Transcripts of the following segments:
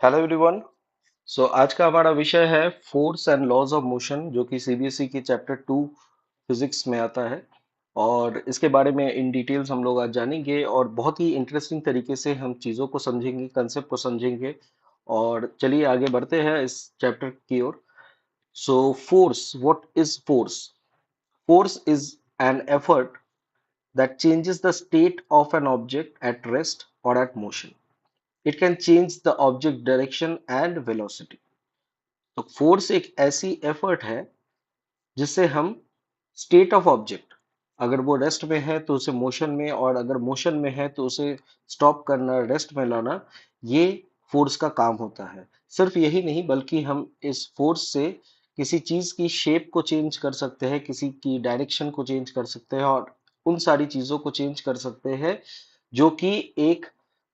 Hello everyone. सो आज का हमारा विषय है force and laws of motion, जो कि सीबीएसई की चैप्टर 2 फिजिक्स में आता है। और इसके बारे में इन डिटेल्स हम लोग आज जानेंगे और बहुत ही इंटरेस्टिंग तरीके से हम चीज़ों को समझेंगे, कंसेप्ट को समझेंगे। और चलिए आगे बढ़ते हैं इस चैप्टर की ओर। So force, what is force? Force is an effort that changes the state of an object at rest or at motion. It can change the object direction and velocity. तो फोर्स एक ऐसी effort है जिससे हम state of object, अगर वो rest में है तो उसे मोशन में, और अगर मोशन में है तो उसे स्टॉप करना, रेस्ट में लाना, ये फोर्स का काम होता है। सिर्फ यही नहीं बल्कि हम इस फोर्स से किसी चीज की शेप को चेंज कर सकते हैं, किसी की डायरेक्शन को चेंज कर सकते हैं, और उन सारी चीजों को चेंज कर सकते हैं जो कि एक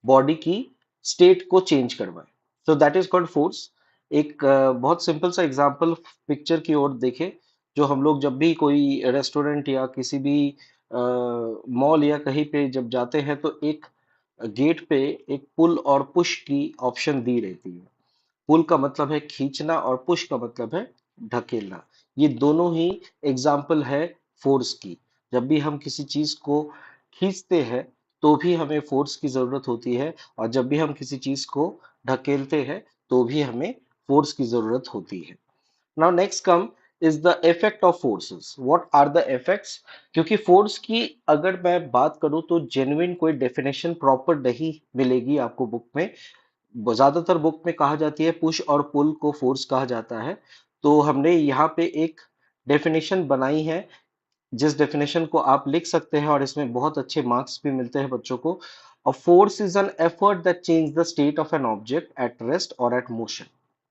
बॉडी की स्टेट को चेंज करवाए। So that is called force. एक बहुत सिंपल सा एग्जांपल पिक्चर की ओर देखें। जो हम लोग जब भी कोई रेस्टोरेंट या किसी भी मॉल या कहीं पे जब जाते हैं तो एक गेट पे एक पुल और पुश की ऑप्शन दी रहती है। पुल का मतलब है खींचना और पुश का मतलब है ढकेलना। ये दोनों ही एग्जाम्पल है फोर्स की। जब भी हम किसी चीज को खींचते हैं तो भी हमें फोर्स की जरूरत होती है, और जब भी हम किसी चीज को ढकेलते हैं तो भी हमें फोर्स की जरूरत होती है। Now next come is the effect of forces. What are the effects? क्योंकि फोर्स की अगर मैं बात करूं तो जेन्युइन कोई डेफिनेशन प्रॉपर नहीं मिलेगी आपको बुक में। ज्यादातर बुक में कहा जाती है पुश और पुल को फोर्स कहा जाता है। तो हमने यहाँ पे एक डेफिनेशन बनाई है, जिस डेफिनेशन को आप लिख सकते हैं और इसमें बहुत अच्छे मार्क्स भी मिलते हैं बच्चों को। A force is an effort that change the state of an object at rest और एट मोशन।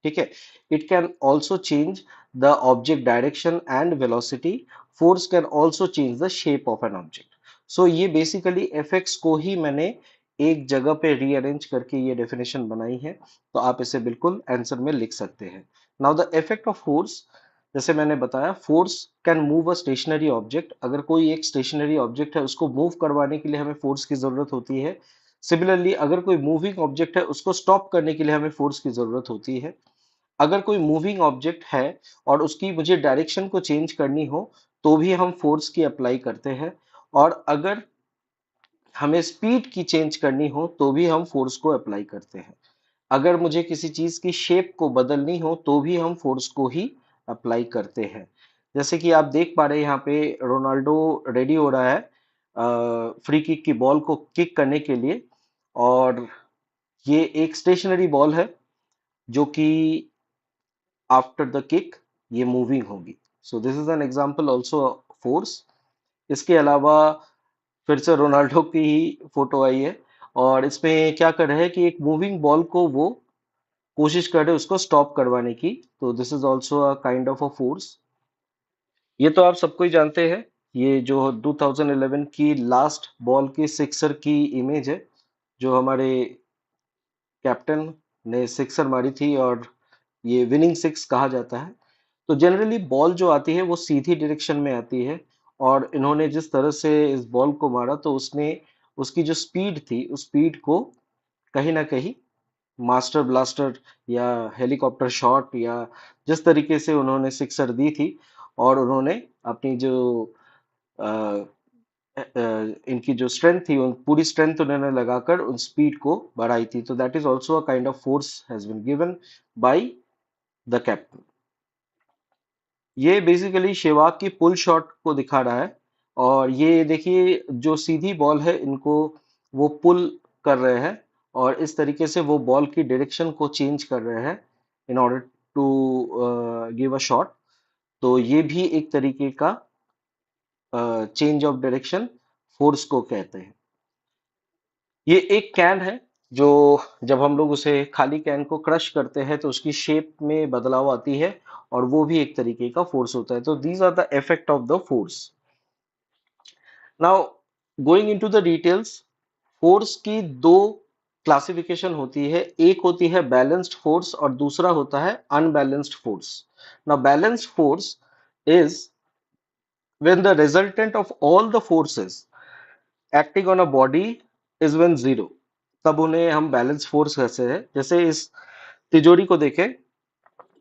ठीक है। It can also change the object direction and velocity. Force can also change the shape of an object. So ये basically effects को ही मैंने एक जगह पे rearrange करके ये डेफिनेशन बनाई है। तो आप इसे बिल्कुल आंसर में लिख सकते हैं। Now the effect of force, जैसे मैंने बताया, force can move a stationary object. अगर कोई एक स्टेशनरी ऑब्जेक्ट है उसको मूव करवाने के लिए हमें फोर्स की जरूरत होती है। सिमिलरली अगर कोई मूविंग ऑब्जेक्ट है उसको स्टॉप करने के लिए हमें फोर्स की जरूरत होती है। अगर कोई मूविंग ऑब्जेक्ट है और उसकी मुझे डायरेक्शन को चेंज करनी हो तो भी हम फोर्स की अप्लाई करते हैं। और अगर हमें स्पीड की चेंज करनी हो तो भी हम फोर्स को अप्लाई करते हैं। अगर मुझे किसी चीज की शेप को बदलनी हो तो भी हम फोर्स को ही अप्लाई करते हैं। जैसे कि आप देख पा रहे हैं यहाँ पे रोनाल्डो रेडी हो रहा है फ्री किक की बॉल को किक करने के लिए। और ये एक स्टेशनरी बॉल है जो कि आफ्टर द किक ये मूविंग होगी। So this is an example also force. इसके अलावा फिर से रोनाल्डो की ही फोटो आई है, और इसमें क्या कर रहे हैं कि एक मूविंग बॉल को वो कोशिश कर रहे हैं उसको स्टॉप करवाने की। तो this is also a kind of a force. ये तो आप सबको ही जानते हैं। ये जो 2011 की लास्ट बॉल की सिक्सर की इमेज है, जो हमारे कैप्टन ने सिक्सर मारी थी, और ये विनिंग सिक्स कहा जाता है। तो जनरली बॉल जो आती है वो सीधी डायरेक्शन में आती है, और इन्होंने जिस तरह से इस बॉल को मारा तो उसने उसकी जो स्पीड थी उस स्पीड को कहीं ना कहीं मास्टर ब्लास्टर या हेलीकॉप्टर शॉट या जिस तरीके से उन्होंने सिक्सर दी थी, और उन्होंने अपनी जो अ, इनकी जो स्ट्रेंथ थी उन पूरी स्ट्रेंथ उन्होंने लगाकर उन स्पीड को बढ़ाई थी। तो that is also a kind of force has been given by the captain. ये बेसिकली शेवाग की पुल शॉट को दिखा रहा है। और ये देखिए जो सीधी बॉल है इनको वो पुल कर रहे हैं, और इस तरीके से वो बॉल की डायरेक्शन को चेंज कर रहे हैं in order to give a shot. तो ये भी एक तरीके का चेंज ऑफ डायरेक्शन फोर्स को कहते हैं। ये एक कैन है जो जब हम लोग उसे खाली कैन को क्रश करते हैं तो उसकी शेप में बदलाव आती है, और वो भी एक तरीके का फोर्स होता है। तो these are the effect of the force. Now going into the details. Force की दो क्लासिफिकेशन होती है। एक होती है बैलेंस्ड फोर्स और दूसरा होता है unbalanced force. Now balanced force is when the resultant of all the forces acting on a body is when zero, तब उन्हें हम बैलेंस फोर्स कहते हैं। जैसे इस तिजोरी को देखें,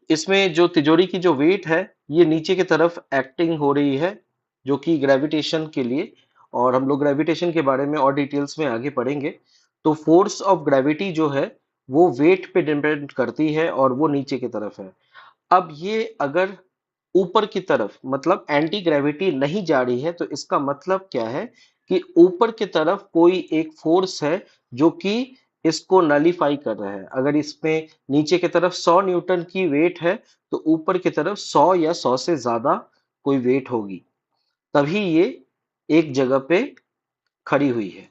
इसमें जो तिजोरी की जो वेट है ये नीचे की तरफ एक्टिंग हो रही है, जो कि ग्रेविटेशन के लिए, और हम लोग ग्रेविटेशन के बारे में और डिटेल्स में आगे पढ़ेंगे। तो फोर्स ऑफ ग्रेविटी जो है वो वेट पे डिपेंड करती है और वो नीचे की तरफ है। अब ये अगर ऊपर की तरफ मतलब एंटी ग्रेविटी नहीं जा रही है तो इसका मतलब क्या है कि ऊपर की तरफ कोई एक फोर्स है जो कि इसको नलीफाई कर रहा है। अगर इसमें नीचे की तरफ 100 न्यूटन की वेट है तो ऊपर की तरफ 100 या 100 से ज्यादा कोई वेट होगी, तभी ये एक जगह पे खड़ी हुई है।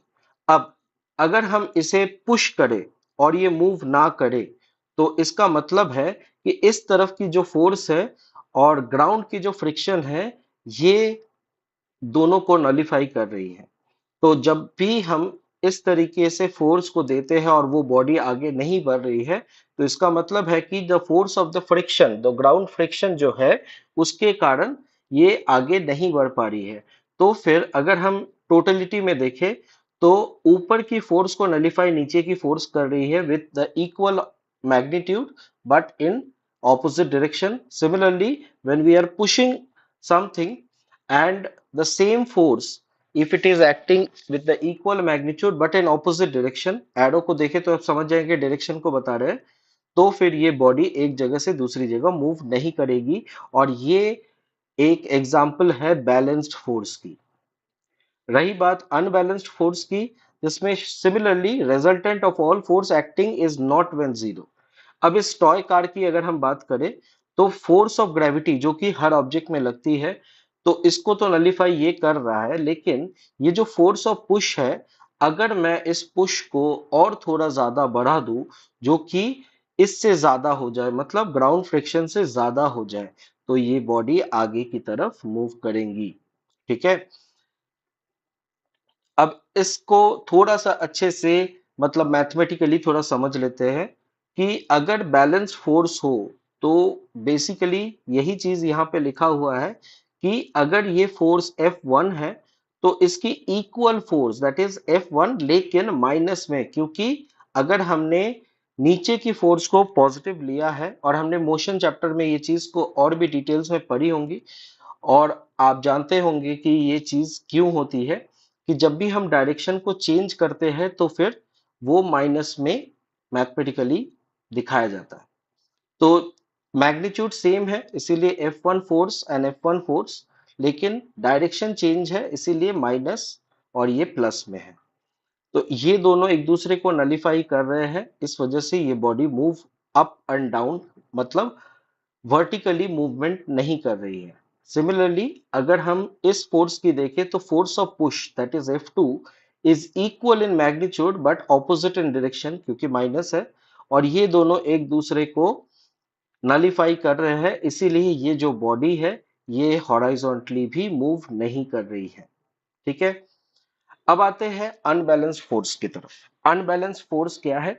अब अगर हम इसे पुश करें और ये मूव ना करे तो इसका मतलब है कि इस तरफ की जो फोर्स है और ग्राउंड की जो फ्रिक्शन है ये दोनों को नलिफाई कर रही है। तो जब भी हम इस तरीके से फोर्स को देते हैं और वो बॉडी आगे नहीं बढ़ रही है तो इसका मतलब है कि the force of the friction, the ground friction जो है उसके कारण ये आगे नहीं बढ़ पा रही है। तो फिर अगर हम टोटलिटी में देखें तो ऊपर की फोर्स को नलिफाई नीचे की फोर्स कर रही है with the equal magnitude but in opposite direction. Similarly, when we are pushing something and the same force, if it is acting with the equal magnitude but in opposite direction, arrow को देखें तो आप समझ जाएंगे direction को बता रहे हैं, तो फिर ये बॉडी एक जगह से दूसरी जगह मूव नहीं करेगी। और ये एक एग्जाम्पल है बैलेंस्ड फोर्स की। रही बात अनबैलेंस्ड फोर्स की, जिसमें similarly resultant of all force acting is not when zero. अब इस टॉय कार की अगर हम बात करें तो फोर्स ऑफ ग्रेविटी जो कि हर ऑब्जेक्ट में लगती है तो इसको तो नलिफाई ये कर रहा है, लेकिन ये जो फोर्स ऑफ पुश है, अगर मैं इस पुश को और थोड़ा ज्यादा बढ़ा दूं जो कि इससे ज्यादा हो जाए मतलब ग्राउंड फ्रिक्शन से ज्यादा हो जाए तो ये बॉडी आगे की तरफ मूव करेंगी। ठीक है। अब इसको थोड़ा सा अच्छे से मतलब मैथमेटिकली थोड़ा समझ लेते हैं कि अगर बैलेंस फोर्स हो तो बेसिकली यही चीज यहाँ पे लिखा हुआ है कि अगर ये फोर्स F1 है तो इसकी equal force that is F1 लेकिन माइनस में, क्योंकि अगर हमने नीचे की फोर्स को पॉजिटिव लिया है और हमने मोशन चैप्टर में ये चीज को और भी डिटेल्स में पढ़ी होंगी और आप जानते होंगे कि ये चीज क्यों होती है कि जब भी हम डायरेक्शन को चेंज करते हैं तो फिर वो माइनस में मैथमेटिकली दिखाया जाता है। तो मैग्नीट्यूड सेम है इसीलिए F1 force and F1 force, लेकिन डायरेक्शन चेंज है इसीलिए माइनस और ये प्लस में है। तो ये दोनों एक दूसरे को नलिफाई कर रहे हैं, इस वजह से ये body move up and down मतलब वर्टिकली मूवमेंट नहीं कर रही है। सिमिलरली अगर हम इस फोर्स की देखें तो force of push that is F2 is equal in magnitude but opposite in direction क्योंकि माइनस है, और ये दोनों एक दूसरे को नलिफाई कर रहे हैं, इसीलिए ये जो बॉडी है ये हॉराइजॉन्टली भी मूव नहीं कर रही है। ठीक है। अब आते हैं अनबैलेंस्ड फोर्स की तरफ। अनबैलेंस्ड फोर्स क्या है?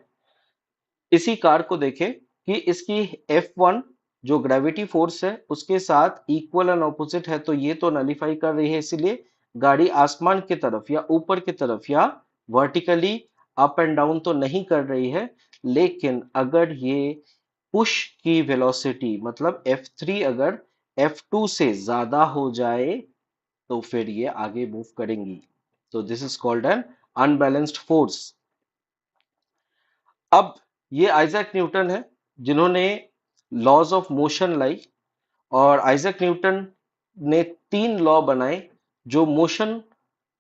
इसी कार को देखें कि इसकी F1 जो ग्रेविटी फोर्स है उसके साथ इक्वल एंड ऑपोजिट है तो ये तो नलिफाई कर रही है, इसीलिए गाड़ी आसमान की तरफ या ऊपर की तरफ या वर्टिकली अप एंड डाउन तो नहीं कर रही है। लेकिन अगर ये पुश की वेलोसिटी मतलब F3 अगर F2 से ज्यादा हो जाए तो फिर ये आगे मूव करेंगी। तो this is called an unbalanced force. अब ये आइजैक न्यूटन है जिन्होंने लॉज ऑफ मोशन लाई, और आइजैक न्यूटन ने 3 लॉ बनाए जो मोशन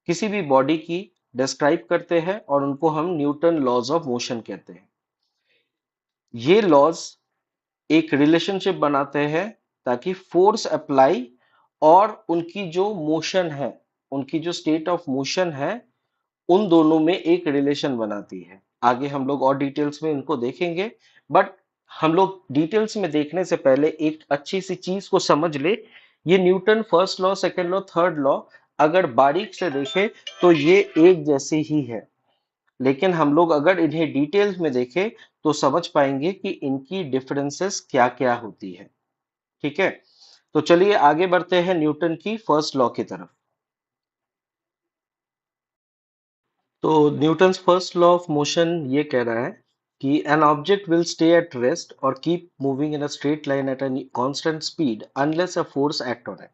किसी भी बॉडी की डिस्क्राइब करते हैं और उनको हम न्यूटन लॉज ऑफ मोशन कहते हैं। ये लॉज एक रिलेशनशिप बनाते हैं ताकि फोर्स अप्लाई और उनकी जो मोशन है, उनकी जो स्टेट ऑफ मोशन है, उन दोनों में एक रिलेशन बनाती है। आगे हम लोग और डिटेल्स में इनको देखेंगे, बट हम लोग डिटेल्स में देखने से पहले एक अच्छी सी चीज को समझ ले। ये Newton first law, second law, third law अगर बारीक से देखें तो ये एक जैसी ही है, लेकिन हम लोग अगर इन्हें डिटेल्स में देखें तो समझ पाएंगे कि इनकी डिफरेंसेस क्या क्या होती है। ठीक है। तो चलिए आगे बढ़ते हैं न्यूटन की फर्स्ट लॉ की तरफ। तो Newton's first law of motion ये कह रहा है कि an object will stay at rest or keep moving in a straight line at a constant speed unless a force act on it।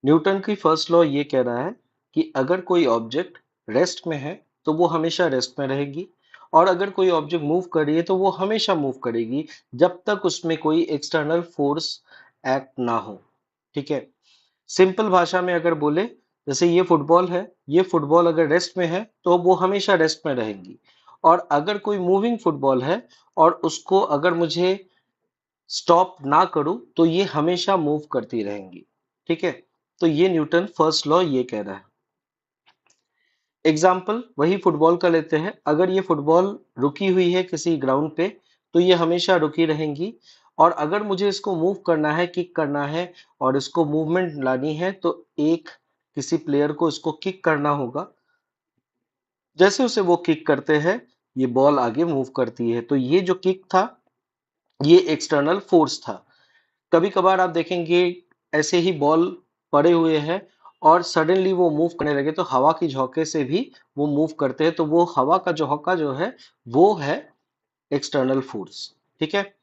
Newton की first law ये कह रहा है कि अगर कोई ऑब्जेक्ट रेस्ट में है तो वो हमेशा रेस्ट में रहेगी, और अगर कोई ऑब्जेक्ट मूव कर रही है तो वो हमेशा मूव करेगी जब तक उसमें कोई एक्सटर्नल फोर्स एक्ट ना हो। ठीक है। सिंपल भाषा में अगर बोले, जैसे ये फुटबॉल है, ये फुटबॉल अगर रेस्ट में है तो वो हमेशा रेस्ट में रहेगी, और अगर कोई मूविंग फुटबॉल है और उसको अगर मुझे स्टॉप ना करूं तो ये हमेशा मूव करती रहेंगी। ठीक है। तो ये न्यूटन फर्स्ट लॉ ये कह रहा है। एग्जाम्पल वही फुटबॉल का लेते हैं। अगर ये फुटबॉल रुकी हुई है किसी ग्राउंड पे तो ये हमेशा रुकी रहेंगी, और अगर मुझे इसको मूव करना है, किक करना है और इसको मूवमेंट लानी है तो एक किसी प्लेयर को इसको किक करना होगा। जैसे उसे वो किक करते हैं ये बॉल आगे मूव करती है। तो ये जो किक था ये एक्सटर्नल फोर्स था। कभी कभार आप देखेंगे ऐसे ही बॉल पड़े हुए हैं और सडनली वो मूव करने लगे तो हवा की झोंके से भी वो मूव करते हैं, तो वो हवा का झोंका जो है वो है एक्सटर्नल फोर्स। ठीक है।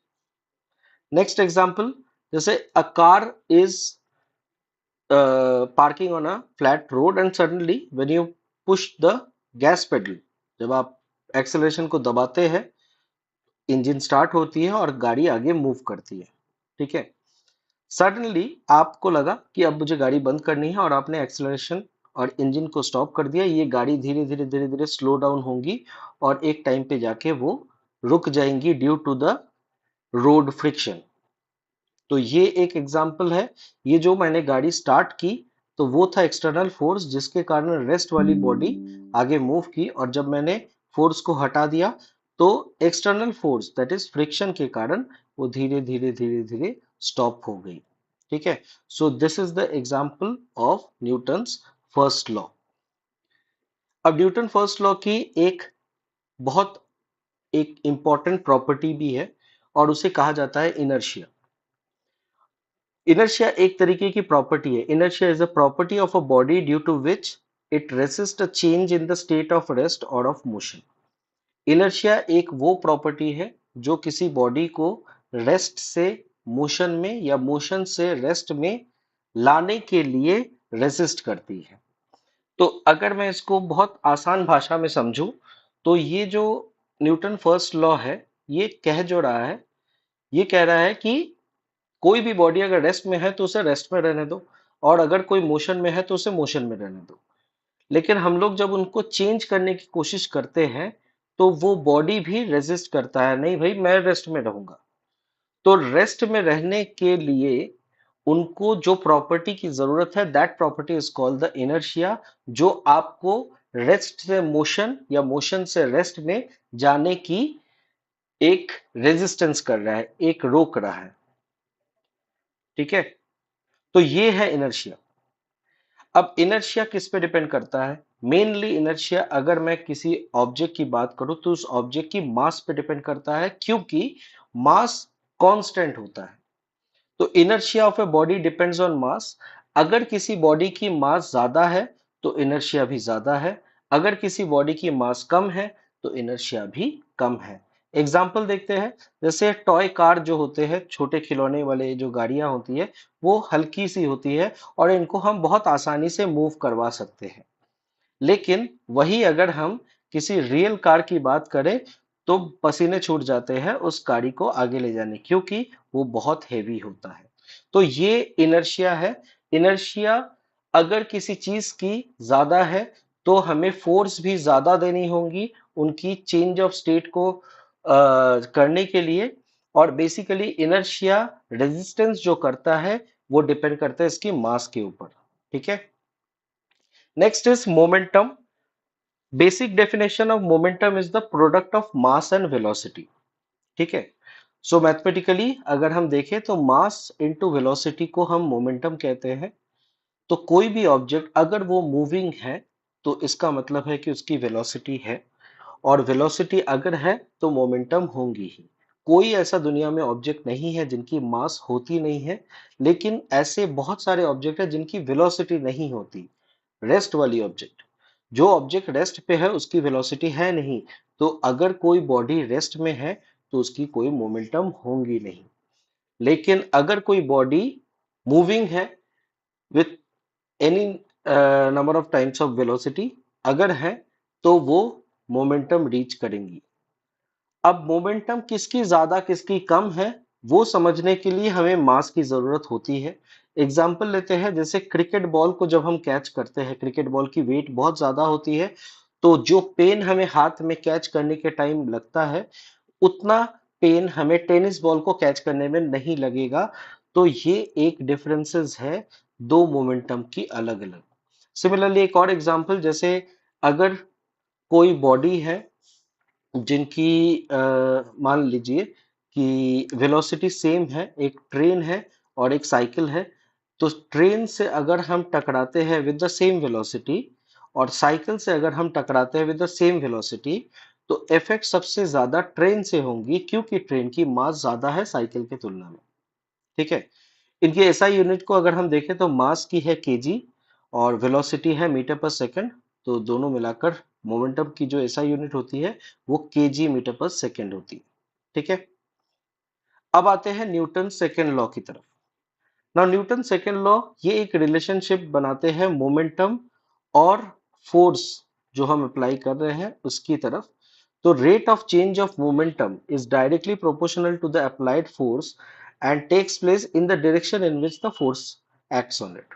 नेक्स्ट एग्जांपल, जैसे a car is parking on a flat road and suddenly when you push the gas pedal, जब आप एक्सेलरेशन को दबाते हैं इंजन स्टार्ट होती है और गाड़ी आगे मूव करती है। ठीक है। सडनली आपको लगा कि अब मुझे गाड़ी बंद करनी है और आपने एक्सेलरेशन और इंजन को स्टॉप कर दिया। ये गाड़ी धीरे धीरे धीरे धीरे स्लो डाउन होगी और एक टाइम पे जाके वो रुक जाएंगी due to the road friction. तो ये एक एग्जांपल है। ये जो मैंने गाड़ी स्टार्ट की तो वो था एक्सटर्नल फोर्स जिसके कारण रेस्ट वाली बॉडी आगे मूव की, और जब मैंने फोर्स को हटा दिया तो external force that is friction के कारण वो धीरे धीरे धीरे धीरे स्टॉप हो गई। ठीक है। So this is the example of Newton's first law. अब न्यूटन फर्स्ट लॉ की एक बहुत एक इंपॉर्टेंट प्रॉपर्टी भी है और उसे कहा जाता है इनर्शिया। इनर्शिया एक तरीके की प्रॉपर्टी है। Inertia is a property of a body due to which it resist a change in the state of rest or of motion. Inertia एक वो प्रॉपर्टी है जो किसी बॉडी को रेस्ट से मोशन में या मोशन से रेस्ट में लाने के लिए रेसिस्ट करती है। तो अगर मैं इसको बहुत आसान भाषा में समझूं तो ये जो न्यूटन फर्स्ट लॉ है ये कह जो रहा है, ये कह रहा है कि कोई भी बॉडी अगर रेस्ट में है तो उसे रेस्ट में रहने दो, और अगर कोई मोशन में है तो उसे मोशन में रहने दो। लेकिन हम लोग जब उनको चेंज करने की कोशिश करते हैं तो वो बॉडी भी रेजिस्ट करता है, नहीं भाई मैं रेस्ट में रहूंगा। तो रेस्ट में रहने के लिए उनको जो प्रॉपर्टी की जरूरत है that property is called the inertia, जो आपको रेस्ट से मोशन या मोशन से रेस्ट में जाने की एक रेजिस्टेंस कर रहा है, एक रोक रहा है। ठीक है। तो ये है इनर्शिया। अब इनर्शिया किस पे डिपेंड करता है? मेनली इनर्शिया अगर मैं किसी ऑब्जेक्ट की बात करूं तो उस ऑब्जेक्ट की मास पे डिपेंड करता है, क्योंकि मास कांस्टेंट होता है। तो inertia of a body depends on मास। अगर किसी बॉडी की मास ज्यादा है तो इनर्शिया भी ज्यादा है, अगर किसी बॉडी की मास कम है तो इनर्शिया भी कम है। एग्जाम्पल देखते हैं। जैसे टॉय कार जो होते हैं, छोटे खिलौने वाले जो गाड़ियां होती है वो हल्की सी होती है और इनको हम बहुत आसानी से मूव करवा सकते हैं। लेकिन वही अगर हम किसी रियल कार की बात करें तो पसीने छूट जाते हैं उस गाड़ी को आगे ले जाने, क्योंकि वो बहुत हेवी होता है। तो ये इनर्शिया है। इनर्शिया अगर किसी चीज की ज्यादा है तो हमें फोर्स भी ज्यादा देनी होगी उनकी चेंज ऑफ स्टेट को करने के लिए। और बेसिकली इनर्शिया रेजिस्टेंस जो करता है वो डिपेंड करता है इसकी मास के ऊपर। ठीक है। Next is momentum. Basic definition of momentum is the product of mass and velocity. ठीक है। सो मैथमेटिकली अगर हम देखें तो मास इनटू वेलोसिटी को हम मोमेंटम कहते हैं। तो कोई भी ऑब्जेक्ट अगर वो मूविंग है तो इसका मतलब है कि उसकी वेलोसिटी है, और वेलोसिटी अगर है तो मोमेंटम होंगी ही। कोई ऐसा दुनिया में ऑब्जेक्ट नहीं है जिनकी मास होती नहीं है, लेकिन ऐसे बहुत सारे ऑब्जेक्ट है जिनकी वेलोसिटी नहीं होती। रेस्ट वाली ऑब्जेक्ट, जो ऑब्जेक्ट रेस्ट पे है उसकी वेलोसिटी है नहीं, तो अगर कोई बॉडी रेस्ट में है तो उसकी कोई मोमेंटम होंगी नहीं। लेकिन अगर कोई बॉडी मूविंग है with any number of times of velocity अगर है तो वो मोमेंटम रीच करेंगी। अब मोमेंटम किसकी ज्यादा किसकी कम है वो समझने के लिए हमें मास की जरूरत होती है। एग्जाम्पल लेते हैं, जैसे क्रिकेट बॉल को जब हम कैच करते हैं, क्रिकेट बॉल की वेट बहुत ज्यादा होती है, तो जो पेन हमें हाथ में कैच करने के टाइम लगता है उतना पेन हमें टेनिस बॉल को कैच करने में नहीं लगेगा। तो ये एक डिफरेंसेस है दो मोमेंटम की अलग अलग। सिमिलरली एक और एग्जांपल, जैसे अगर कोई बॉडी है जिनकी मान लीजिए कि वेलोसिटी सेम है, एक ट्रेन है और एक साइकिल है, तो ट्रेन से अगर हम टकराते हैं विद द सेम वेलोसिटी और साइकिल से अगर हम टकराते हैं विद द सेम वेलोसिटी, तो इफेक्ट सबसे ज्यादा ट्रेन से होंगी क्योंकि ट्रेन की मास ज्यादा है साइकिल के तुलना में। ठीक है। इनकी एसआई यूनिट को अगर हम देखें तो मास की है केजी और वेलोसिटी है मीटर पर सेकंड, तो दोनों मिलाकर मोमेंटम की जो एसआई यूनिट होती है वो केजी मीटर पर सेकंड होती है। ठीक है। अब आते हैं न्यूटन सेकंड लॉ की तरफ। नाउ न्यूटन सेकंड लॉ ये एक रिलेशनशिप बनाते हैं मोमेंटम और फोर्स जो हम अप्लाई कर रहे हैं उसकी तरफ। तो rate of change of momentum is directly proportional to the applied force and takes place in the direction in which the force acts on it.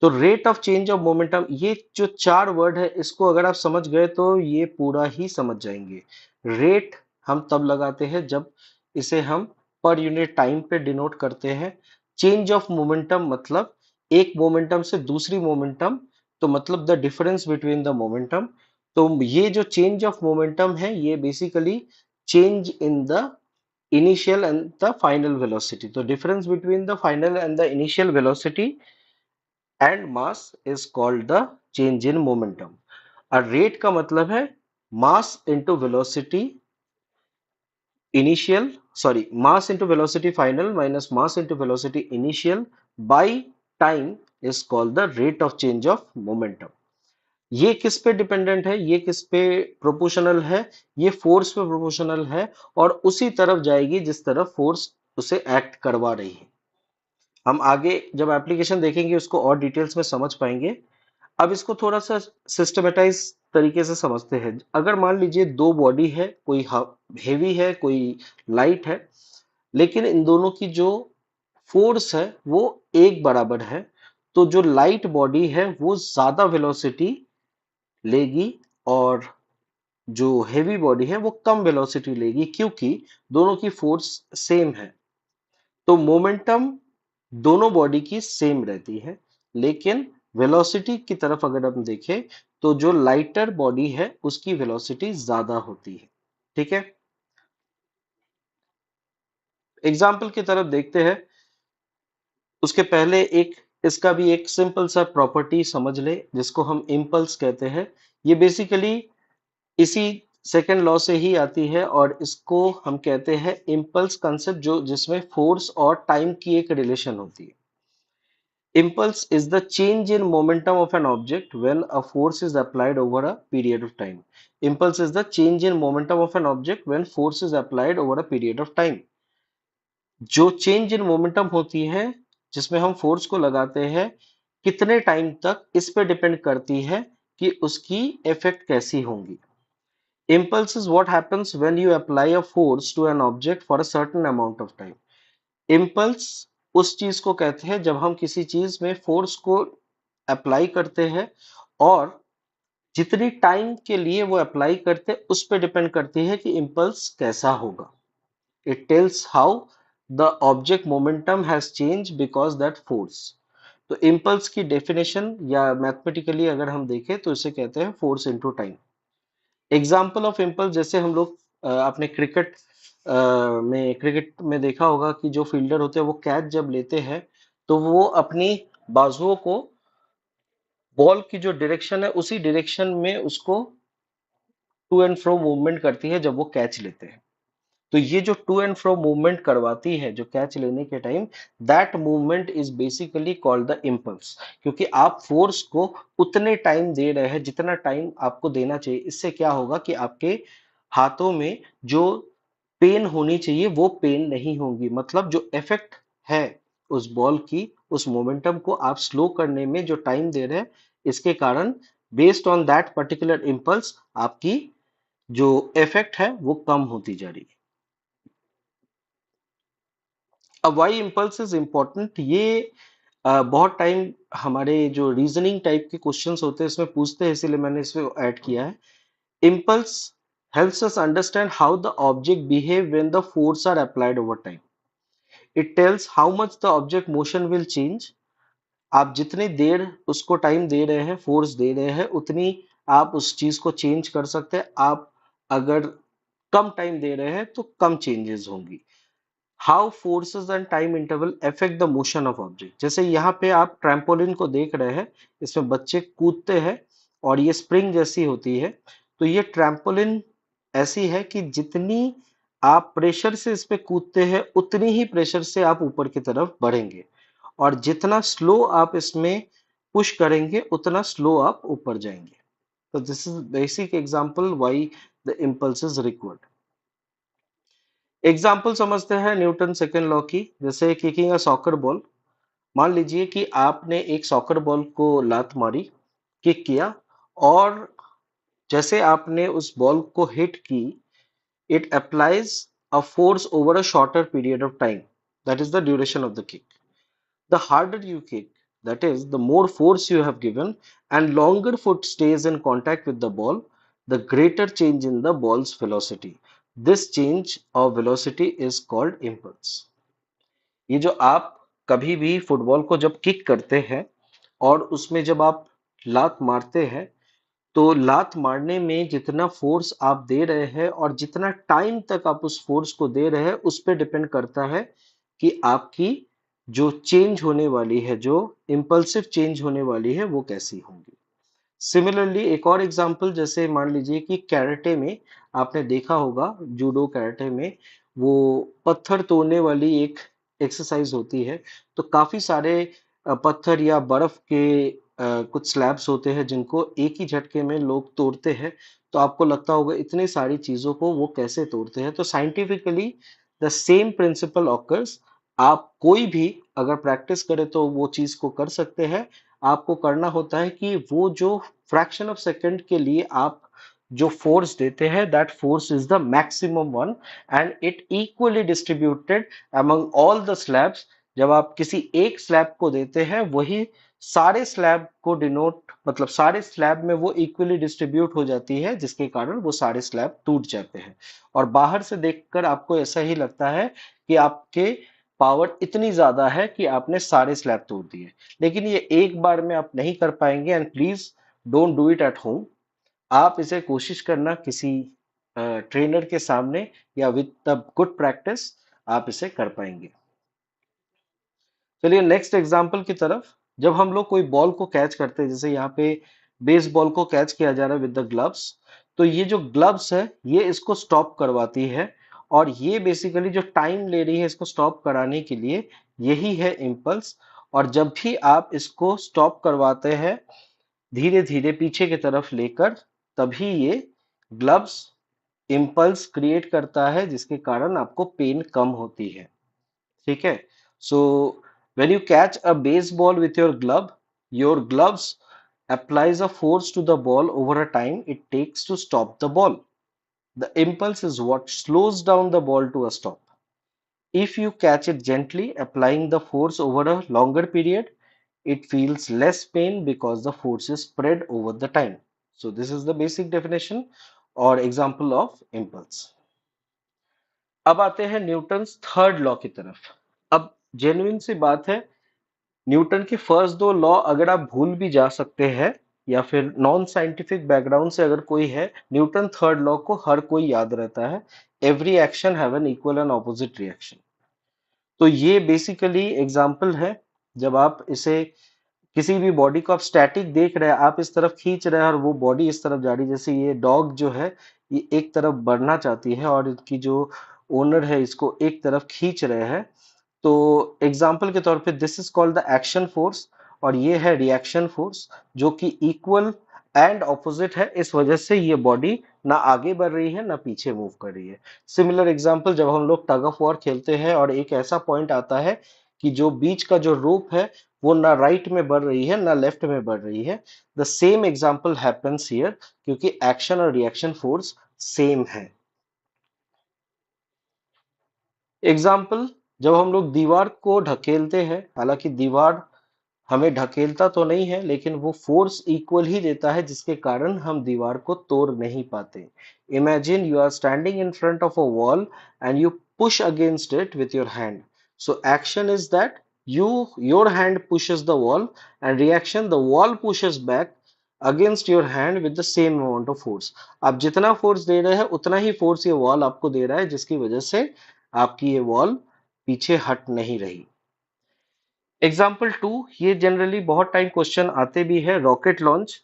तो rate of change of momentum, ये जो चार वर्ड है इसको अगर आप समझ गए तो ये पूरा ही समझ जाएंगे। रेट हम तब लगाते हैं जब इसे हम पर यूनिट टाइम पे डिनोट करते हैं। चेंज ऑफ मोमेंटम मतलब एक मोमेंटम से दूसरी मोमेंटम, तो मतलब the difference between the momentum. तो ये जो चेंज ऑफ मोमेंटम है ये basically change in the initial and the final velocity. तो difference between the final and the initial velocity and mass is called the change in momentum. और rate का मतलब है mass into velocity initial, sorry, mass into velocity final minus mass into velocity initial by time is called the rate of change of momentum. ये किस पे dependent है, ये किस पे प्रोपोर्शनल है, ये फोर्स पे प्रोपोर्शनल है और उसी तरफ जाएगी जिस तरफ फोर्स उसे एक्ट करवा रही है। हम आगे जब एप्लीकेशन देखेंगे उसको और डिटेल्स में समझ पाएंगे। अब इसको थोड़ा सा सिस्टमेटाइज तरीके से समझते हैं। अगर मान लीजिए दो बॉडी है, कोई हेवी है कोई लाइट है, लेकिन इन दोनों की जो फोर्स है वो एक बराबर है, तो जो लाइट बॉडी है वो ज्यादा वेलोसिटी लेगी और जो हेवी बॉडी है वो कम वेलोसिटी लेगी क्योंकि दोनों की फोर्स सेम है। तो मोमेंटम दोनों बॉडी की सेम रहती है, लेकिन वेलोसिटी की तरफ अगर हम देखें तो जो लाइटर बॉडी है उसकी वेलोसिटी ज्यादा होती है। ठीक है। एग्जाम्पल की तरफ देखते हैं, उसके पहले एक इसका भी एक सिंपल सा प्रॉपर्टी समझ ले जिसको हम इम्पल्स कहते हैं। ये बेसिकली इसी सेकेंड लॉ से ही आती है और इसको हम कहते हैं इम्पल्स कंसेप्ट, जो जिसमें फोर्स और टाइम की एक रिलेशन होती है। Impulse is the change in momentum of an object when a force is applied over a period of time. Impulse is the change in momentum of an object when force is applied over a period of time. जो change in momentum होती है जिसमें हम force को लगाते हैं कितने time तक, इस पे डिपेंड करती है कि उसकी इफेक्ट कैसी होंगी। Impulse is what happens when you apply a force to an object for a certain amount of time. Impulse उस चीज को कहते हैं जब हम किसी चीज में फोर्स को अप्लाई करते हैं और जितनी टाइम के लिए वो अप्लाई करते हैं उस पर डिपेंड करती है कि इम्पल्स कैसा होगा। It tells how the object momentum has change because that force. तो इम्पल्स की डेफिनेशन या मैथमेटिकली अगर हम देखें तो इसे कहते हैं force into time. Example of impulse, जैसे हम लोग अपने क्रिकेट में देखा होगा कि जो फील्डर होते हैं वो कैच जब लेते हैं तो वो अपनी बाजुओं को बॉल की जो डायरेक्शन है उसी डायरेक्शन में उसको टू एंड फ्रो मूवमेंट करती है जब वो कैच लेते हैं। तो ये जो टू एंड फ्रो मूवमेंट करवाती है जो कैच लेने के time, that movement is basically called the impulse, क्योंकि आप फोर्स को उतने टाइम दे रहे हैं जितना टाइम आपको देना चाहिए। इससे क्या होगा कि आपके हाथों में जो पेन होनी चाहिए वो पेन नहीं होगी, मतलब जो इफेक्ट है उस बॉल की, उस मोमेंटम को आप स्लो करने में जो टाइम दे रहे हैं, इसके कारण based on that particular impulse आपकी जो इफेक्ट है वो कम होती जा रही है। अब वाई इम्पल्स इज इम्पोर्टेंट, ये बहुत टाइम हमारे जो रीजनिंग टाइप के क्वेश्चंस होते हैं इसमें पूछते हैं, इसीलिए मैंने इसमें ऐड किया है। Impulse helps us understand how the object behave when the force are applied over time. It tells how much the object motion will change. आप जितनी देर उसको टाइम दे रहे हैं, फोर्स दे रहे हैं, उतनी आप उस चीज को चेंज कर सकते हैं। आप अगर कम टाइम दे रहे हैं तो कम चेंजेस होंगी। How forces and time interval affect the motion of object. जैसे यहाँ पे आप ट्रैम्पोलिन को देख रहे हैं, इसमें बच्चे कूदते हैं और ये स्प्रिंग जैसी होती है। तो ये ट्रैम्पोलिन ऐसी है कि जितनी आप प्रेशर से इस पे कूदते हैं उतनी ही प्रेशर से आप ऊपर की तरफ बढ़ेंगे, और जितना स्लो आप इसमें पुश करेंगे उतना स्लो आप ऊपर जाएंगे। तो this is basic example why the impulse is required. Example समझते हैं न्यूटन सेकेंड लॉ की। जैसे किकिंग अ सॉकर बॉल, मान लीजिए कि आपने एक सॉकर बॉल को लात मारी, किक किया, और जैसे आपने उस बॉल को हिट की, it applies a force over a shorter period of time, that is the duration of the kick. The harder you kick, that is, the more force you have given, and longer foot stays in contact with the ball, the greater change in the ball's velocity. This change of velocity is called impulse. ये जो आप कभी भी football को जब kick करते हैं और उसमें जब आप लात मारते हैं, तो लात मारने में जितना फोर्स आप दे रहे हैं और जितना टाइम तक आप उस फोर्स को दे रहे हैं उस पर डिपेंड करता है कि आपकी जो चेंज होने वाली है, जो इम्पल्सिव चेंज होने वाली है, वो कैसी होंगी। सिमिलरली एक और एग्जांपल, जैसे मान लीजिए कि कैरेटे में आपने देखा होगा, जूडो कैरेटे में वो पत्थर तोड़ने वाली एक एक्सरसाइज होती है। तो काफी सारे पत्थर या बर्फ के कुछ स्लैब्स होते हैं जिनको एक ही झटके में लोग तोड़ते हैं। तो आपको लगता होगा इतनी सारी चीजों को वो कैसे तोड़ते हैं। तो scientifically the same principle occurs. आप कोई भी अगर प्रैक्टिस करें तो वो चीज को कर सकते हैं। आपको करना होता है कि वो जो फ्रैक्शन ऑफ सेकंड के लिए आप जो फोर्स देते हैं, that force is the maximum one, and it equally distributed among all the slabs. जब आप किसी एक स्लैब को देते हैं, वही सारे स्लैब को डिनोट, मतलब सारे स्लैब में वो इक्वली डिस्ट्रीब्यूट हो जाती है, जिसके कारण वो सारे स्लैब टूट जाते हैं। और बाहर से देखकर आपको ऐसा ही लगता है कि आपके पावर इतनी ज्यादा है कि आपने सारे स्लैब तोड़ दिए, लेकिन ये एक बार में आप नहीं कर पाएंगे। And please don't do it at home. आप इसे कोशिश करना किसी ट्रेनर के सामने, या विद द गुड प्रैक्टिस आप इसे कर पाएंगे। चलिए नेक्स्ट एग्जांपल की तरफ। जब हम लोग कोई बॉल को कैच करते हैं, जैसे यहाँ पे बेस बॉल को कैच किया जा रहा है विद द ग्लव्स, तो ये जो ग्लव्स है ये इसको स्टॉप करवाती है, और ये बेसिकली जो टाइम ले रही है इसको स्टॉप कराने के लिए, यही है इम्पल्स। और जब भी आप इसको स्टॉप करवाते हैं धीरे धीरे पीछे की तरफ लेकर, तभी ये ग्लव्स इम्पल्स क्रिएट करता है, जिसके कारण आपको पेन कम होती है। ठीक है। सो when you catch a baseball with your gloves applies a force to the ball over a time it takes to stop the ball. The impulse is what slows down the ball to a stop. If you catch it gently, applying the force over a longer period, it feels less pain because the force is spread over the time. So this is the basic definition or example of impulse. अब आते हैं Newton third law की तरफ। अब genuine सी बात है, Newton के first दो लॉ अगर आप भूल भी जा सकते हैं, या फिर नॉन साइंटिफिक बैकग्राउंड से अगर कोई है, न्यूटन थर्ड लॉ को हर कोई याद रहता है। Every action have an equal and opposite reaction. तो ये बेसिकली एग्जाम्पल है, जब आप इसे किसी भी बॉडी को आप स्टैटिक देख रहे हैं, आप इस तरफ खींच रहे हैं और वो बॉडी इस तरफ जा रही है। जैसे ये डॉग जो है ये एक तरफ बढ़ना चाहती है, और इसकी जो ओनर है इसको एक तरफ खींच रहे हैं। तो एग्जाम्पल के तौर पे this is called the action force, और ये है रिएक्शन फोर्स, जो कि इक्वल एंड ऑपोजिट है। इस वजह से ये बॉडी ना आगे बढ़ रही है ना पीछे मूव कर रही है। सिमिलर एग्जाम्पल, जब हम लोग टग ऑफ वॉर खेलते हैं और एक ऐसा पॉइंट आता है कि जो बीच का जो रोप है वो ना राइट में बढ़ रही है ना लेफ्ट में बढ़ रही है, the same example happens here, क्योंकि एक्शन और रिएक्शन फोर्स सेम है। एग्जाम्पल, जब हम लोग दीवार को ढकेलते हैं, हालांकि दीवार हमें ढकेलता तो नहीं है लेकिन वो फोर्स इक्वल ही देता है, जिसके कारण हम दीवार को तोड़ नहीं पाते। Imagine you are standing in front of a wall and you push against it with your hand. So action is that you your hand pushes the wall, and reaction, the wall pushes back against your hand with the same amount of force। आप जितना force दे रहे हैं उतना ही force ये wall आपको दे रहा है, जिसकी वजह से आपकी ये वॉल पीछे हट नहीं रही। एग्जाम्पल 2, ये जनरली बहुत टाइम क्वेश्चन आते भी है, रॉकेट लॉन्च।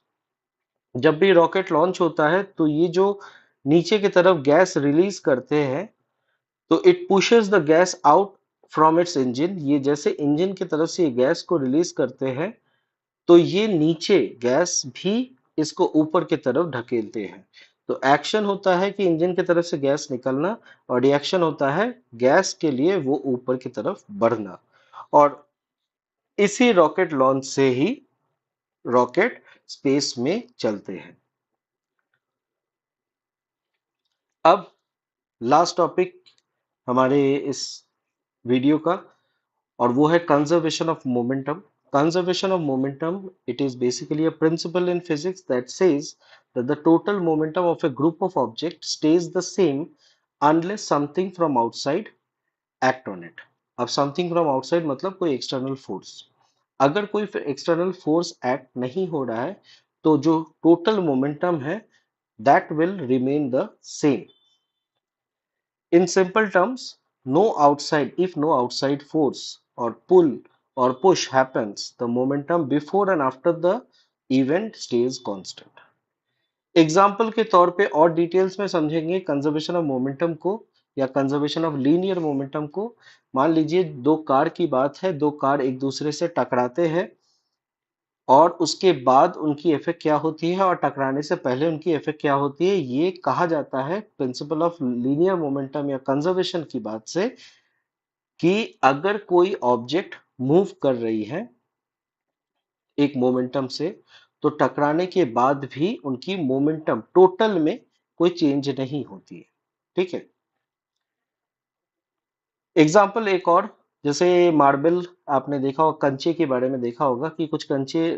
जब भी रॉकेट लॉन्च होता है तो ये जो नीचे की तरफ गैस रिलीज करते हैं, तो it pushes the gas out from its engine. ये जैसे इंजन की तरफ से ये गैस को रिलीज करते हैं, तो ये नीचे गैस भी इसको ऊपर की तरफ ढकेलते हैं। तो एक्शन होता है कि इंजन की तरफ से गैस निकलना, और रिएक्शन होता है गैस के लिए वो ऊपर की तरफ बढ़ना। और इसी रॉकेट लॉन्च से ही रॉकेट स्पेस में चलते हैं। अब लास्ट टॉपिक हमारे इस वीडियो का, और वो है conservation of momentum. Conservation of momentum, it is basically a principle in physics that says that the total momentum of a group of objects stays the same unless something from outside act on it। अब something from outside मतलब कोई external force। अगर कोई external force act नहीं हो रहा है तो जो टोटल मोमेंटम है that will remain the same. In simple terms, no outside if no outside force or pull or push happens, the momentum before and after the event stays constant. Example के तौर पे और details में समझेंगे conservation of momentum को या conservation of linear momentum को। मान लीजिए दो कार की बात है, दो कार एक दूसरे से टकराते हैं और उसके बाद उनकी इफेक्ट क्या होती है और टकराने से पहले उनकी इफेक्ट क्या होती है, ये कहा जाता है प्रिंसिपल ऑफ लीनियर मोमेंटम या कंजर्वेशन की बात से, कि अगर कोई ऑब्जेक्ट मूव कर रही है एक मोमेंटम से, तो टकराने के बाद भी उनकी मोमेंटम टोटल में कोई चेंज नहीं होती है। ठीक है। एग्जाम्पल एक और, जैसे मार्बल, आपने देखा होगा कंचे के बारे में देखा होगा कि कुछ कंचे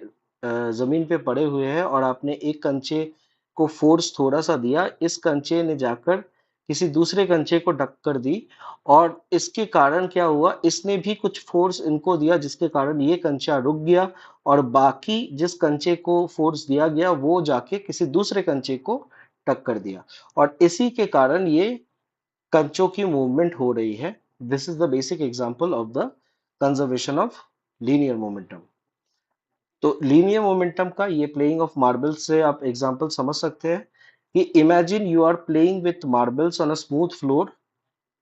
जमीन पे पड़े हुए हैं और आपने एक कंचे को फोर्स थोड़ा सा दिया, इस कंचे ने जाकर किसी दूसरे कंचे को टक्कर दी, और इसके कारण क्या हुआ, इसने भी कुछ फोर्स इनको दिया जिसके कारण ये कंचा रुक गया, और बाकी जिस कंचे को फोर्स दिया गया वो जाके किसी दूसरे कंचे को टक्कर दिया, और इसी के कारण ये कंचों की मूवमेंट हो रही है। This is the basic example of the conservation of linear momentum. तो लीनियर मोमेंटम का ये प्लेइंग ऑफ मार्बल से आप एग्जांपल समझ सकते हैं कि imagine you are playing with marbles on a smooth floor,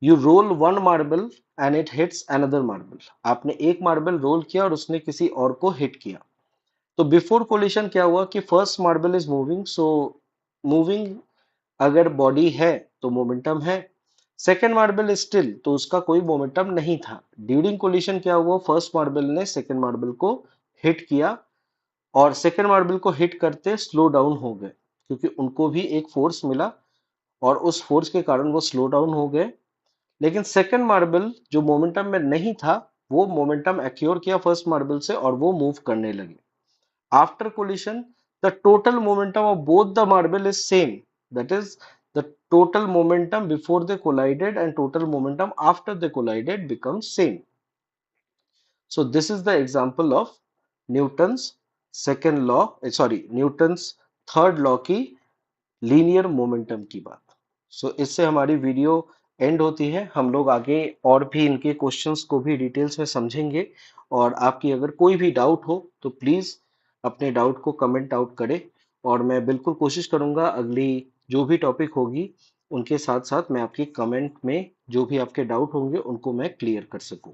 you roll one marble and it hits another marble. आपने एक मार्बल रोल किया और उसने किसी और को हिट किया। तो बिफोर कोलिशन क्या हुआ कि first marble is moving, so moving अगर बॉडी है तो मोमेंटम है। सेकेंड मार्बल स्टिल, तो उसका कोई मोमेंटम नहीं था। ड्यूरिंग कोलिशन क्या हुआ, फर्स्ट मार्बल ने सेकेंड मार्बल को हिट किया, और सेकेंड मार्बल को हिट करते स्लो डाउन हो गए, क्योंकि उनको भी एक फोर्स मिला और उस फोर्स के कारण वो स्लो डाउन हो गए। लेकिन सेकेंड मार्बल जो मोमेंटम में नहीं था, वो मोमेंटम एक्योर किया फर्स्ट मार्बल से और वो मूव करने लगे। After collision, the total momentum of both the marble is same. That is, the total momentum before they collided and total momentum after they collided becomes same. So this is the example of Newton's second law, Newton's third law की linear momentum की बात। इससे हमारी video and होती है। हम लोग आगे और भी इनके क्वेश्चंस को भी डिटेल्स में समझेंगे, और आपकी अगर कोई भी डाउट हो तो प्लीज अपने डाउट को कमेंट आउट करें, और मैं बिल्कुल कोशिश करूंगा अगली जो भी टॉपिक होगी उनके साथ साथ मैं आपकी कमेंट में जो भी आपके डाउट होंगे उनको मैं क्लियर कर सकूं।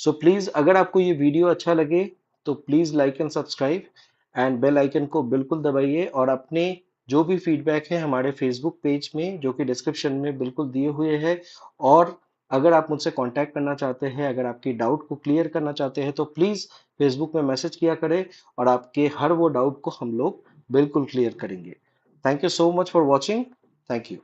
सो प्लीज अगर आपको ये वीडियो अच्छा लगे तो please like and subscribe and bell icon को बिल्कुल दबाइए, और अपने जो भी फीडबैक है हमारे फेसबुक पेज में जो कि डिस्क्रिप्शन में बिल्कुल दिए हुए हैं। और अगर आप मुझसे कांटेक्ट करना चाहते हैं, अगर आपकी डाउट को क्लियर करना चाहते हैं, तो प्लीज फेसबुक में मैसेज किया करें और आपके हर वो डाउट को हम लोग बिल्कुल क्लियर करेंगे। Thank you so much for watching. Thank you.